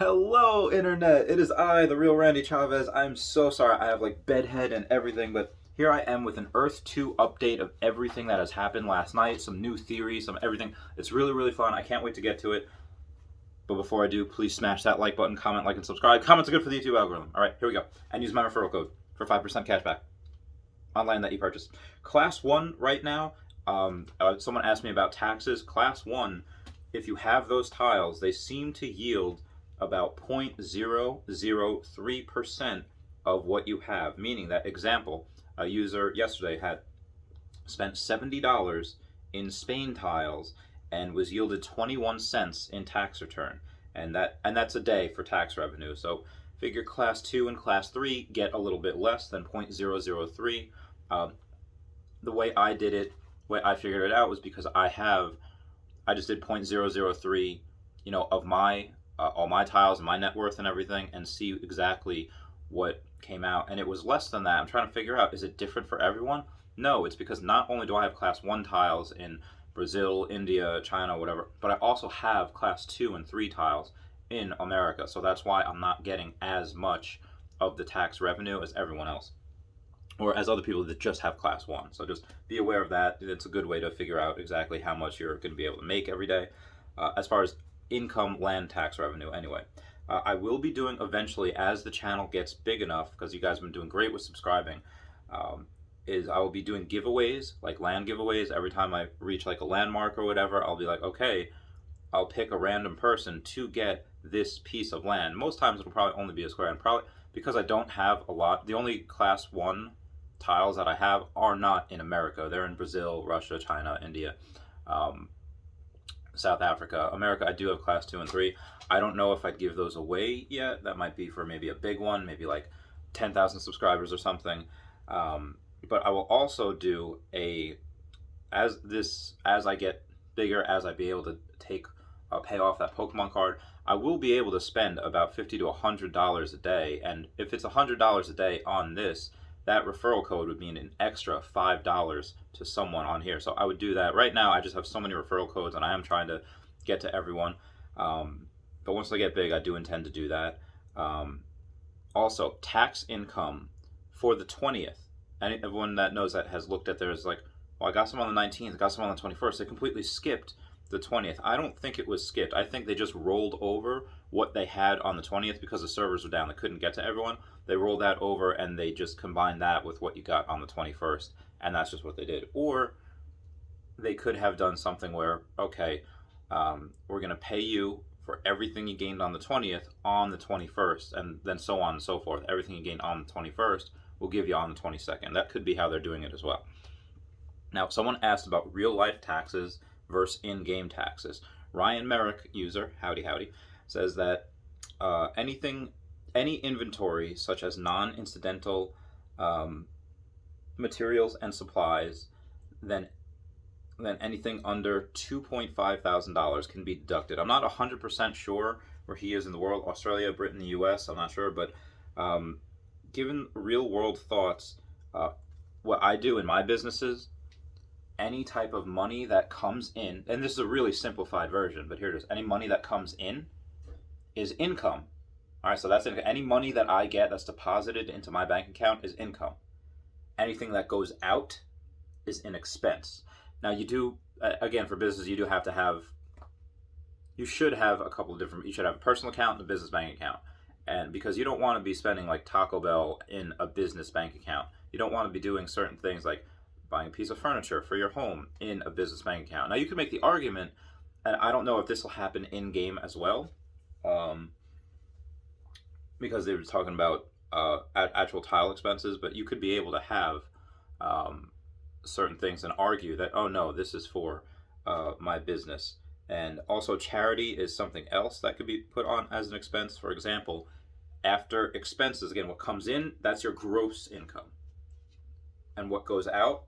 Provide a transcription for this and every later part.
Hello, Internet. It is I, the real Randy Chavez. I'm so sorry. I have like bedhead and everything, but here I am with an Earth 2 update of everything that has happened last night, some new theories, some everything. It's really, really fun. I can't wait to get to it. But before I do, please smash that like button, comment, like, and subscribe. Comments are good for the YouTube algorithm. All right, here we go. And use my referral code for 5% cash back on land that you purchase. Class 1 right now, someone asked me about taxes. Class 1, if you have those tiles, they seem to yield about 0.003% of what you have. Meaning that, example, a user yesterday had spent $70 in Spain tiles and was yielded 21 cents in tax return. And that's a day for tax revenue. So figure class 2 and class 3 get a little bit less than 0.003. The way I did it, the way I figured it out was because I just did 0.003, of my all my tiles and my net worth and everything, and see exactly what came out. And it was less than that. I'm trying to figure out, is it different for everyone? No, it's because not only do I have class 1 tiles in Brazil, India, China, whatever, but I also have class 2 and 3 tiles in America. So that's why I'm not getting as much of the tax revenue as everyone else, or as other people that just have class 1. So just be aware of that. It's a good way to figure out exactly how much you're going to be able to make every day. As far as income land tax revenue, anyway. I will be doing eventually, as the channel gets big enough, because you guys have been doing great with subscribing, is I will be doing giveaways, like land giveaways. Every time I reach like a landmark or whatever, I'll be like, okay, I'll pick a random person to get this piece of land. Most times it'll probably only be a square, and probably because I don't have a lot, the only class 1 tiles that I have are not in America. They're in Brazil, Russia, China, India, South Africa. America, I do have class 2 and 3. I don't know if I'd give those away yet. That might be for maybe a big one, maybe like 10,000 subscribers or something. But I will also do as I get bigger, as I be able to pay off that Pokemon card, I will be able to spend about $50 to $100 a day. And if it's $100 a day on this, that referral code would mean an extra $5 to someone on here. So I would do that. Right now, I just have so many referral codes, and I am trying to get to everyone. But once I get big, I do intend to do that. Also, tax income for the 20th. And everyone that knows that has looked at theirs like, well, I got some on the 19th, I got some on the 21st. They completely skipped the 20th. I don't think it was skipped. I think they just rolled over what they had on the 20th because the servers were down. They couldn't get to everyone. They rolled that over and they just combined that with what you got on the 21st. And that's just what they did. Or they could have done something where, okay, we're going to pay you for everything you gained on the 20th on the 21st, and then so on and so forth. Everything you gained on the 21st we'll give you on the 22nd. That could be how they're doing it as well. Now, someone asked about real life taxes versus in-game taxes. Ryan Merrick, user, howdy, says that any inventory such as non-incidental materials and supplies, then anything under $2,500 can be deducted. I'm not 100% sure where he is in the world, Australia, Britain, the US, I'm not sure, but given real world thoughts, what I do in my businesses, any type of money that comes in, and this is a really simplified version, but here it is. Any money that comes in is income. All right, so that's income. Any money that I get that's deposited into my bank account is income. Anything that goes out is an expense. Now you do, again, for business, you should have a couple of different, you should have a personal account and a business bank account. And because you don't want to be spending like Taco Bell in a business bank account. You don't want to be doing certain things like buying a piece of furniture for your home in a business bank account. Now you can make the argument, and I don't know if this will happen in game as well, because they were talking about actual tile expenses, but you could be able to have certain things and argue that, oh no, this is for my business. And also charity is something else that could be put on as an expense. For example, after expenses, again, what comes in, that's your gross income. And what goes out,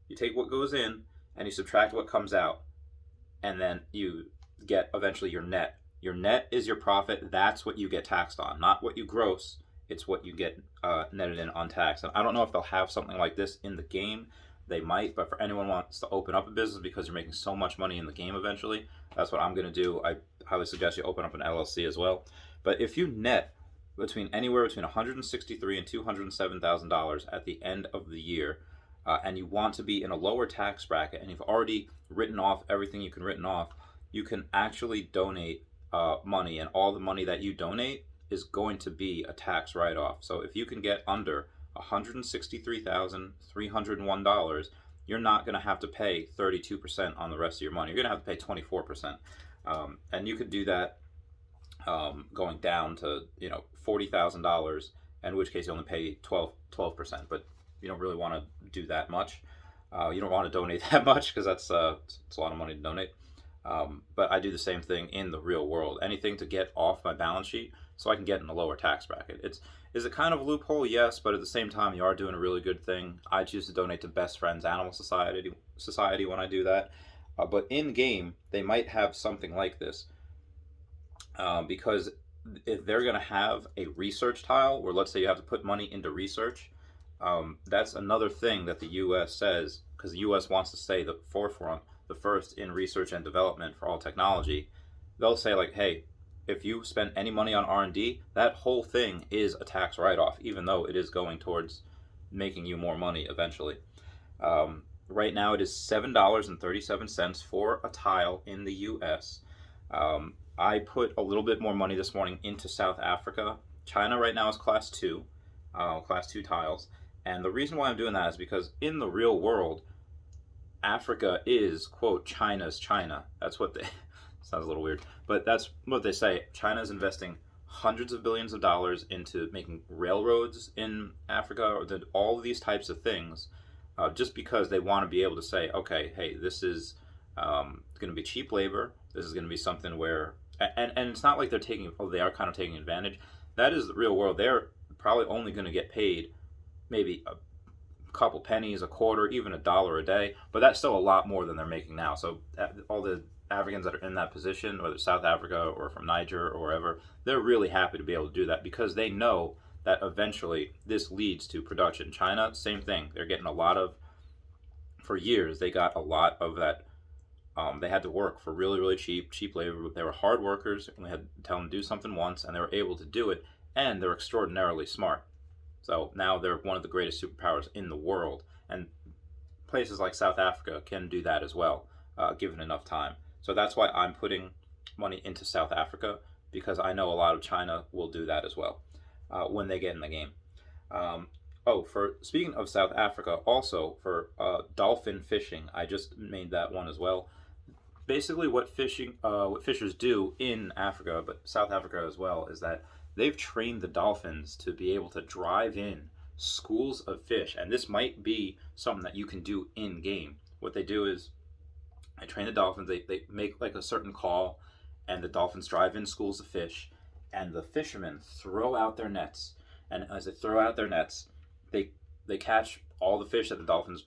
you take what goes in and you subtract what comes out. And then you get eventually your net. Your net is your profit. That's what you get taxed on, not what you gross. It's what you get netted in on tax. And I don't know if they'll have something like this in the game. They might, but for anyone who wants to open up a business because you're making so much money in the game eventually, that's what I'm going to do. I highly suggest you open up an LLC as well. But if you net anywhere between $163,000 and $207,000 at the end of the year, and you want to be in a lower tax bracket, and you've already written off everything you can written off, you can actually donate money, and all the money that you donate is going to be a tax write-off. So if you can get under $163,301, you're not going to have to pay 32% on the rest of your money. You're going to have to pay 24%, and you could do that going down to $40,000, in which case you only pay 12%. But you don't really want to do that much. You don't want to donate that much because it's a lot of money to donate. But I do the same thing in the real world. Anything to get off my balance sheet so I can get in a lower tax bracket. Is it kind of a loophole? Yes, but at the same time, you are doing a really good thing. I choose to donate to Best Friends Animal Society when I do that. But in game, they might have something like this, because if they're going to have a research tile where, let's say, you have to put money into research, that's another thing that the U.S. says, because the U.S. wants to stay the forefront, the first in research and development for all technology. They'll say, like, hey, if you spend any money on R&D, that whole thing is a tax write-off, even though it is going towards making you more money eventually. Right now it is $7.37 for a tile in the U.S. I put a little bit more money this morning into South Africa. China right now is class 2 tiles. And the reason why I'm doing that is because in the real world, Africa is, quote, China's China. That's what they... sounds a little weird, but that's what they say. China is investing hundreds of billions of dollars into making railroads in Africa, or all of these types of things, just because they want to be able to say, okay, hey, this is going to be cheap labor. This is going to be something where... And it's not like they are kind of taking advantage. That is the real world. They're probably only going to get paid maybe a couple pennies, a quarter, even $1 a day, but that's still a lot more than they're making now. So all the Africans that are in that position, whether it's South Africa or from Niger or wherever, they're really happy to be able to do that because they know that eventually this leads to production. China, same thing. They're getting for years, they got a lot of that. They had to work for really, really cheap labor. They were hard workers, and we had to tell them to do something once, and they were able to do it, and they're extraordinarily smart. So now they're one of the greatest superpowers in the world, and places like South Africa can do that as well, given enough time. So that's why I'm putting money into South Africa, because I know a lot of China will do that as well when they get in the game. For speaking of South Africa, also for dolphin fishing, I just made that one as well. Basically, what fishers do in Africa, but South Africa as well, is that they've trained the dolphins to be able to drive in schools of fish, and this might be something that you can do in game. What they do is I train the dolphins. They make like a certain call, and the dolphins drive in schools of fish, and the fishermen throw out their nets. And as they throw out their nets, they catch all the fish that the dolphins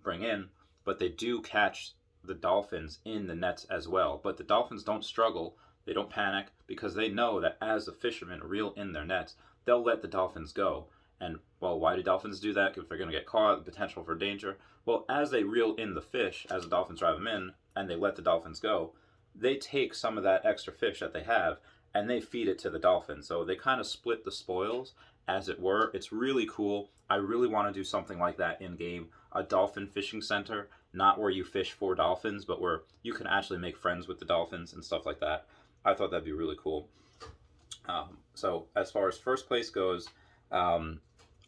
bring in, but they do catch the dolphins in the nets as well. But the dolphins don't struggle. They don't panic because they know that as the fishermen reel in their nets, they'll let the dolphins go. And, well, why do dolphins do that? If they're going to get caught, the potential for danger. Well, as they reel in the fish, as the dolphins drive them in, and they let the dolphins go, they take some of that extra fish that they have, and they feed it to the dolphins. So they kind of split the spoils, as it were. It's really cool. I really want to do something like that in-game. A dolphin fishing center, not where you fish for dolphins, but where you can actually make friends with the dolphins and stuff like that. I thought that'd be really cool. So as far as first place goes,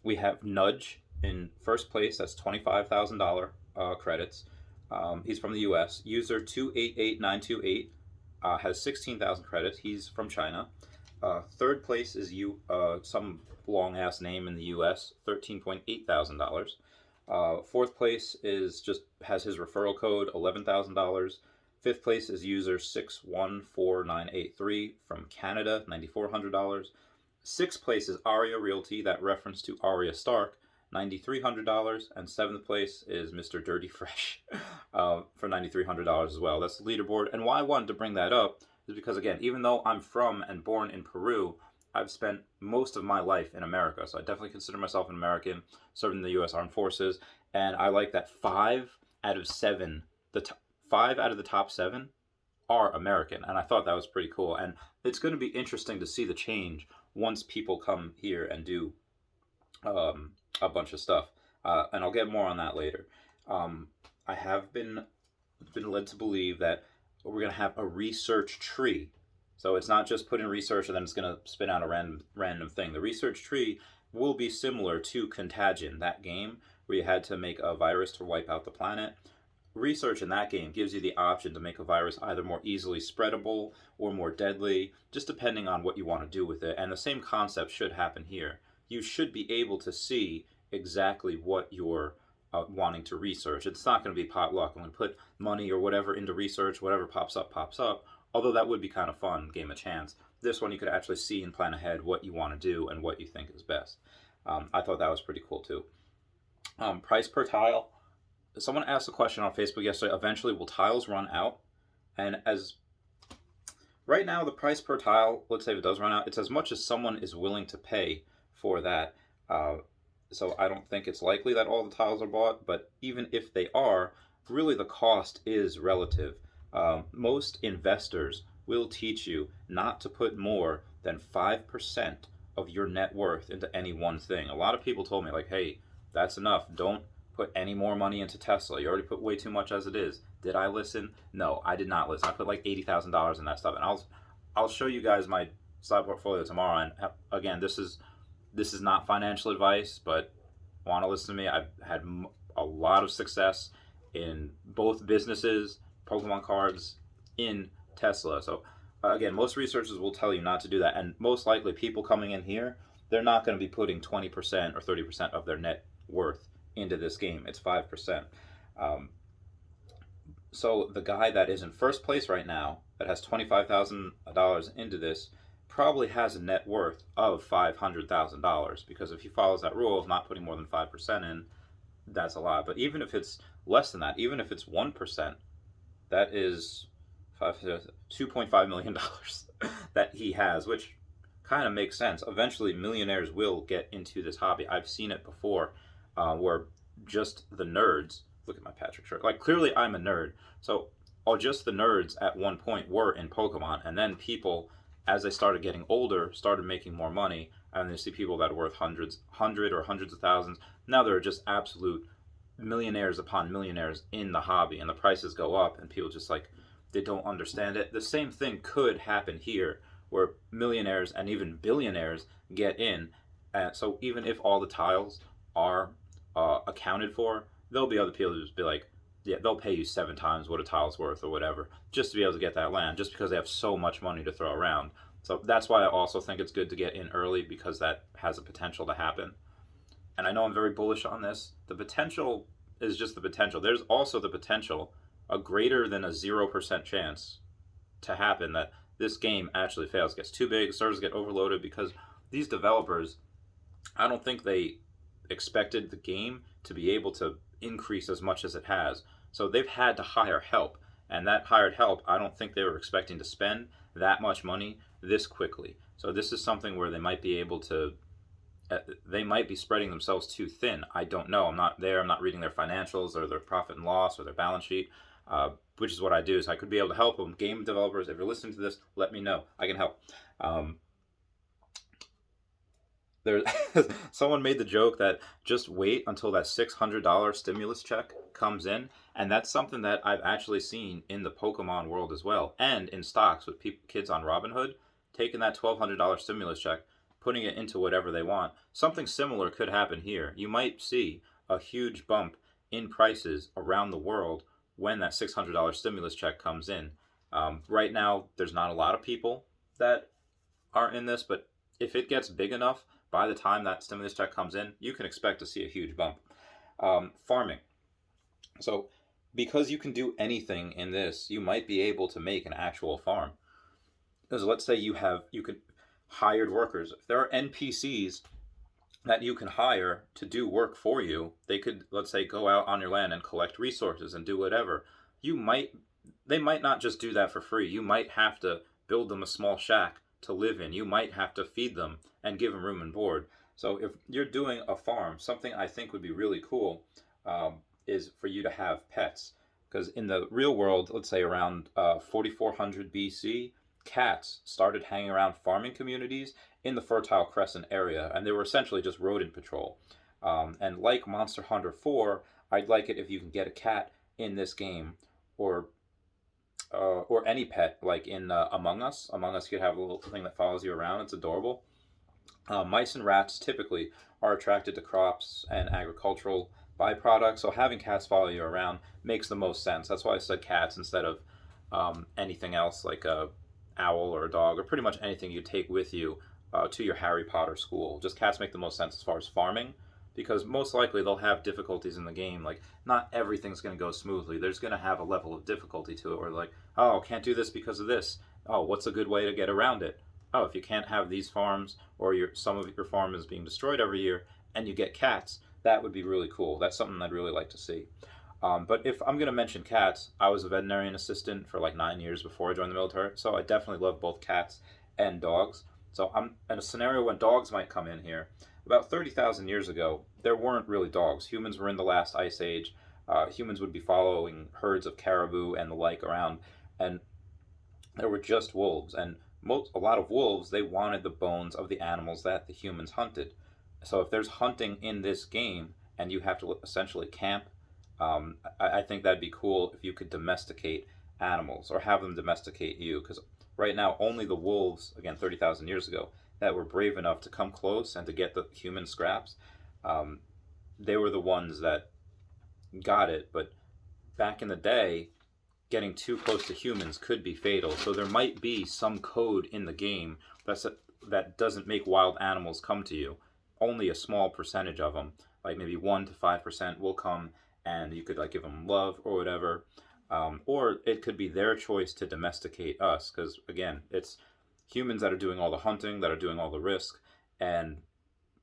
we have Nudge in first place. That's $25,000 credits. He's from the U.S. User 288928 has 16,000 credits. He's from China. Third place is some long-ass name in the U.S., $13,800. Fourth place has his referral code, $11,000. Fifth place is user 614983 from Canada, $9,400. Sixth place is Aria Realty, that reference to Arya Stark, $9,300. And seventh place is Mr. Dirty Fresh for $9,300 as well. That's the leaderboard. And why I wanted to bring that up is because, again, even though I'm from and born in Peru, I've spent most of my life in America. So I definitely consider myself an American, serving in the U.S. Armed Forces. And I like that 5 out of the top 7 are American, and I thought that was pretty cool. And it's going to be interesting to see the change once people come here and do a bunch of stuff. And I'll get more on that later. I have been led to believe that we're going to have a research tree. So it's not just put in research and then it's going to spin out a random thing. The research tree will be similar to Contagion, that game where you had to make a virus to wipe out the planet. Research in that game gives you the option to make a virus either more easily spreadable or more deadly, just depending on what you want to do with it. And the same concept should happen here. You should be able to see exactly what you're wanting to research. It's not going to be pot luck. I'm going to put money or whatever into research, whatever pops up, pops up. Although that would be kind of fun, game of chance. This one you could actually see and plan ahead what you want to do and what you think is best. I thought that was pretty cool too. Price per tile. Someone asked a question on Facebook yesterday, eventually will tiles run out? And as right now, the price per tile, let's say if it does run out, it's as much as someone is willing to pay for that. So I don't think it's likely that all the tiles are bought, but even if they are, really the cost is relative. Most investors will teach you not to put more than 5% of your net worth into any one thing. A lot of people told me, like, hey, that's enough. Don't put any more money into Tesla. You already put way too much as it is. Did I listen? No, I did not listen. I put like $80,000 in that stuff, and I'll show you guys my stock portfolio tomorrow. And again, this is not financial advice, but want to listen to me? I've had a lot of success in both businesses, Pokemon cards, in Tesla. So again, most researchers will tell you not to do that, and most likely people coming in here, they're not going to be putting 20% or 30% of their net worth into this game. It's 5%. So the guy that is in first place right now, that has $25,000 into this, probably has a net worth of $500,000, because if he follows that rule of not putting more than 5% in, that's a lot. But even if it's less than that, even if it's 1%, that is $2.5 million that he has, which kind of makes sense. Eventually, millionaires will get into this hobby. I've seen it before, where just the nerds, look at my Patrick shirt, like clearly I'm a nerd, so just the nerds at one point were in Pokemon, and then people, as they started getting older, started making more money, and they see people that are worth hundred or hundreds of thousands. Now they're just absolute millionaires upon millionaires in the hobby, and the prices go up, and people just like, they don't understand it. The same thing could happen here, where millionaires and even billionaires get in, and so even if all the tiles are accounted for, there'll be other people who just be like, yeah, they'll pay you 7 times what a tile's worth or whatever, just to be able to get that land, just because they have so much money to throw around. So that's why I also think it's good to get in early, because that has a potential to happen. And I know I'm very bullish on this. The potential is just the potential. There's also the potential, a greater than a 0% chance to happen, that this game actually fails, gets too big, servers get overloaded, because these developers, I don't think they expected the game to be able to increase as much as it has. So they've had to hire help, and that hired help, I don't think they were expecting to spend that much money this quickly. So this is something where they might be able to, they might be spreading themselves too thin. I don't know. I'm not there. I'm not reading their financials or their profit and loss or their balance sheet, which is what I do. So I could be able to help them. Game developers, if you're listening to this, let me know. I can help. There, someone made the joke that just wait until that $600 stimulus check comes in, and that's something that I've actually seen in the Pokemon world as well, and in stocks with kids on Robinhood, taking that $1,200 stimulus check, putting it into whatever they want. Something similar could happen here. You might see a huge bump in prices around the world when that $600 stimulus check comes in. Right now, there's not a lot of people that are in this, but if it gets big enough, by the time that stimulus check comes in, you can expect to see a huge bump. Farming. So because you can do anything in this, you might be able to make an actual farm. Because let's say you could hired workers. If there are NPCs that you can hire to do work for you, they could, let's say, go out on your land and collect resources and do whatever. They might not just do that for free. You might have to build them a small shack to live in. You might have to feed them and give them room and board. So if you're doing a farm, something I think would be really cool is for you to have pets. Because in the real world, let's say around 4400 BC, cats started hanging around farming communities in the Fertile Crescent area, and they were essentially just rodent patrol. And like Monster Hunter 4, I'd like it if you can get a cat in this game, or any pet, like in Among Us. Among Us, you could have a little thing that follows you around. It's adorable. Mice and rats typically are attracted to crops and agricultural byproducts, so having cats follow you around makes the most sense. That's why I said cats instead of anything else like a owl or a dog or pretty much anything you take with you to your Harry Potter school. Just cats make the most sense as far as farming, because most likely they'll have difficulties in the game. Like, not everything's going to go smoothly. There's going to have a level of difficulty to it, or like, oh, can't do this because of this. Oh, what's a good way to get around it? Oh, if you can't have these farms, or some of your farm is being destroyed every year, and you get cats, that would be really cool. That's something I'd really like to see. But if I'm going to mention cats, I was a veterinarian assistant for like 9 years before I joined the military, so I definitely love both cats and dogs. So I'm in a scenario when dogs might come in here. About 30,000 years ago, there weren't really dogs. Humans were in the last ice age. Humans would be following herds of caribou and the like around, and there were just wolves. And a lot of wolves, they wanted the bones of the animals that the humans hunted. So if there's hunting in this game and you have to essentially camp, I think that'd be cool if you could domesticate animals or have them domesticate you. Because right now, only the wolves, again, 30,000 years ago, that were brave enough to come close and to get the human scraps, they were the ones that got it. But back in the day, getting too close to humans could be fatal. So there might be some code in the game that doesn't make wild animals come to you. Only a small percentage of them, like maybe 1 to 5%, will come, and you could like give them love or whatever. Or it could be their choice to domesticate us, because again, it's humans that are doing all the hunting, that are doing all the risk, and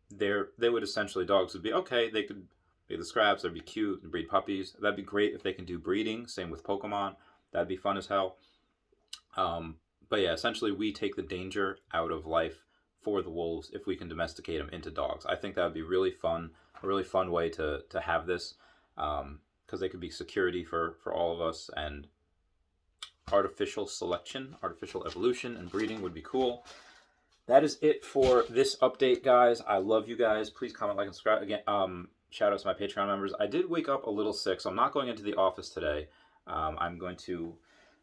they would essentially, dogs would be okay. They could be the scraps, they'd be cute and breed puppies. That'd be great if they can do breeding. Same with Pokemon. That'd be fun as hell. But yeah, essentially we take the danger out of life for the wolves if we can domesticate them into dogs. I think that would be really fun, a really fun way to have this, because they could be security for all of us, and artificial selection, artificial evolution, and breeding would be cool. That is it for this update, guys. I love you guys. Please comment, like, and subscribe. Again, shout out to my Patreon members. I did wake up a little sick, so I'm not going into the office today. I'm going to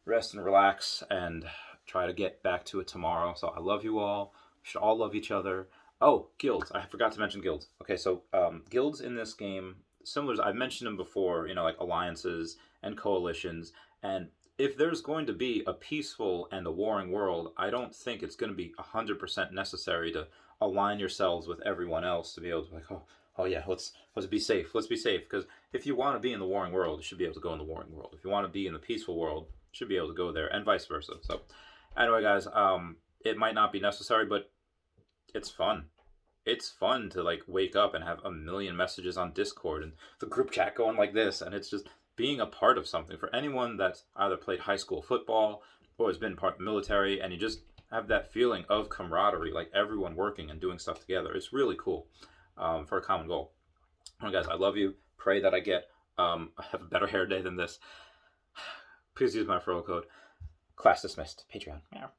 rest and relax and try to get back to it tomorrow. So I love you all. We should all love each other. Oh, guilds. I forgot to mention guilds. Okay, so guilds in this game, similar to, I've mentioned them before, like alliances and coalitions. And if there's going to be a peaceful and a warring world, I don't think it's going to be 100% necessary to align yourselves with everyone else to be able to be like, oh yeah, let's be safe. Let's be safe. Because if you want to be in the warring world, you should be able to go in the warring world. If you want to be in the peaceful world, you should be able to go there, and vice versa. So anyway, guys, it might not be necessary, but it's fun. It's fun to like wake up and have a million messages on Discord and the group chat going like this, and it's just being a part of something. For anyone that's either played high school football or has been part of the military, and you just have that feeling of camaraderie, like everyone working and doing stuff together. It's really cool, for a common goal. Well, guys, I love you. Pray that I have a better hair day than this. Please use my referral code. Class dismissed. Patreon. Meow.